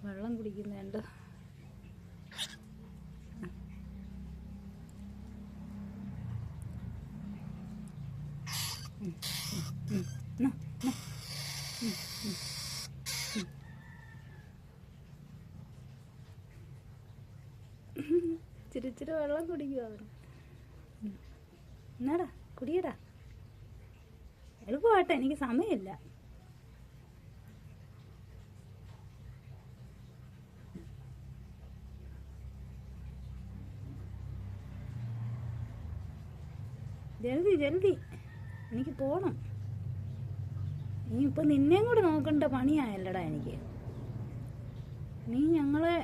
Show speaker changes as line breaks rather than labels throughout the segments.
വെള്ളം കുടിക്കുന്നുണ്ട്. ഇച്ചിരി വെള്ളം കുടിക്കുക. എന്നാടാ കുടിയടാ, എളുപ്പമാട്ടെ, എനിക്ക് സമയമില്ല. ജൽദി ജൽദി, എനിക്ക് പോണം. ഇനിയിപ്പോൾ നിന്നെയും കൂടെ നോക്കേണ്ട പണിയായല്ലടാ എനിക്ക്. നീ ഞങ്ങളെ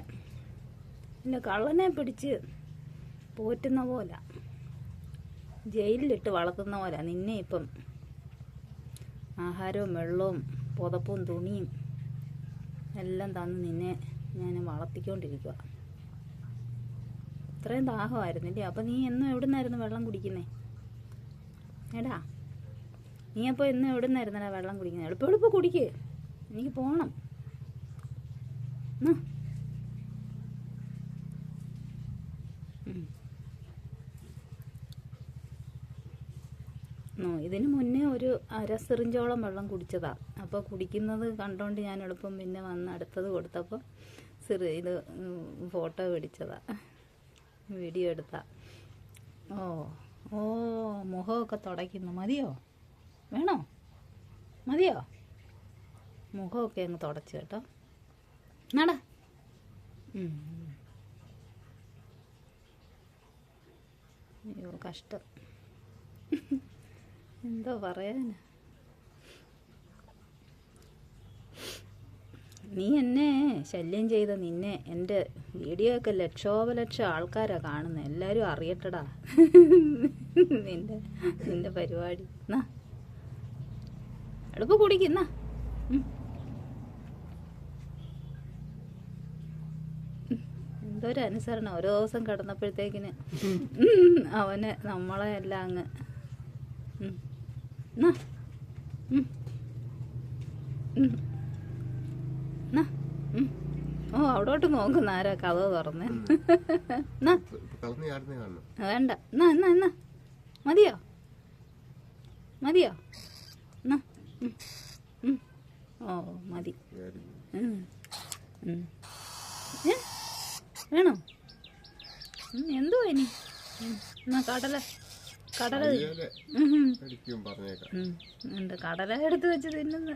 എൻ്റെ കള്ളനെ പിടിച്ച് പോറ്റുന്ന പോലെ, ജയിലിലിട്ട് വളർത്തുന്ന പോലെ നിന്നെ ഇപ്പം ആഹാരവും വെള്ളവും പുതപ്പും തുണിയും എല്ലാം തന്ന് നിന്നെ ഞാൻ വളർത്തിക്കൊണ്ടിരിക്കുക. ഇത്രയും ദാഹമായിരുന്നില്ലേ? അപ്പം നീ എന്നും എവിടെ നിന്നായിരുന്നു വെള്ളം കുടിക്കുന്നേ? എടാ, നീ അപ്പോൾ എന്നും എവിടെ നിന്നായിരുന്നടാ വെള്ളം കുടിക്കുന്നത്? എളുപ്പം കുടിക്ക്, എനിക്ക് പോകണം. ഇതിന് മുന്നേ ഒരു അരസിറിഞ്ചോളം വെള്ളം കുടിച്ചതാ. അപ്പോൾ കുടിക്കുന്നത് കണ്ടോണ്ട് ഞാൻ എളുപ്പം പിന്നെ വന്ന് അടുത്തത് കൊടുത്തപ്പോൾ ഇത് ഫോട്ടോ പിടിച്ചതാ, വീഡിയോ എടുത്താ. ഓ ഓ മുഖമൊക്കെ തുടയ്ക്കുന്നു. മതിയോ? വേണോ? മതിയോ? മുഖമൊക്കെ അങ്ങ് തുടച്ചു കേട്ടോ. നാടാ. അയ്യോ കഷ്ടം, എന്തോ പറയാന്. നീ എന്നെ ശല്യം ചെയ്ത നിന്നെ എൻ്റെ വീഡിയോ ഒക്കെ ലക്ഷോപലക്ഷം ആൾക്കാരാ കാണുന്നത്. എല്ലാവരും അറിയട്ടടാ നിന്റെ പരിപാടി. എന്നാ എളുപ്പം കുടിക്കുന്ന. എന്തൊരു അനുസരണം. ഓരോ ദിവസം കിടന്നപ്പോഴത്തേക്കിന് അവന് നമ്മളെ എല്ലാം അങ്ങ് ഓ അവിടോട്ട് നോക്കുന്ന ആരാ കഥ തുറന്നേ? വേണ്ട, എന്നാ എന്നാ എന്നാ മതിയോ? മതിയോ? എന്നാ ഓ മതി. വേണോ? എന്തോ ഇനി? എന്നാ കടല ഉണ്ട്, കടല എടുത്ത് വെച്ച് തിന്നുന്ന.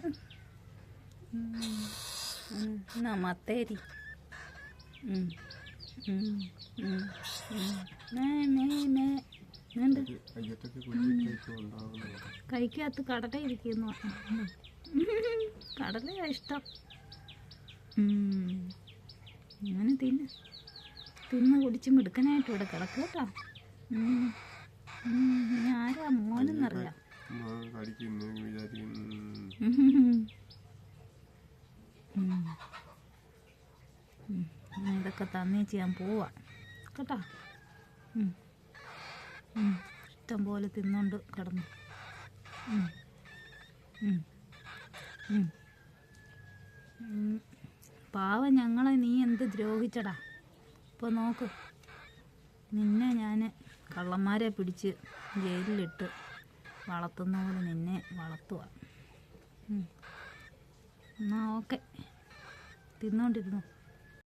എന്നാ മത്തേരി. കൈക്കകത്ത് കടല ഇരിക്കുന്നു. കടലയാ ഇഷ്ടം. അങ്ങനെ തിന്ന് കുടിച്ച് മിടുക്കനായിട്ട് ഇവിടെ കിടക്കുക കേട്ടോ. ആരാ മോനെന്നറിയാം. ഇതൊക്കെ തന്നേച്ച് ഞാൻ പോവാ കേട്ടോ. ഇഷ്ടം പോലെ തിന്നോണ്ട് കിടന്നു. പാവം ഞങ്ങളെ നീ എന്ത് ദ്രോഹിച്ചടാ. ഇപ്പോൾ നോക്ക്, നിന്നെ ഞാൻ കള്ളന്മാരെ പിടിച്ച് ജയിലിലിട്ട് വളർത്തുന്ന പോലെ നിന്നെ വളർത്തുക. എന്നാൽ ഓക്കെ, തിന്നോണ്ടിരുന്നു.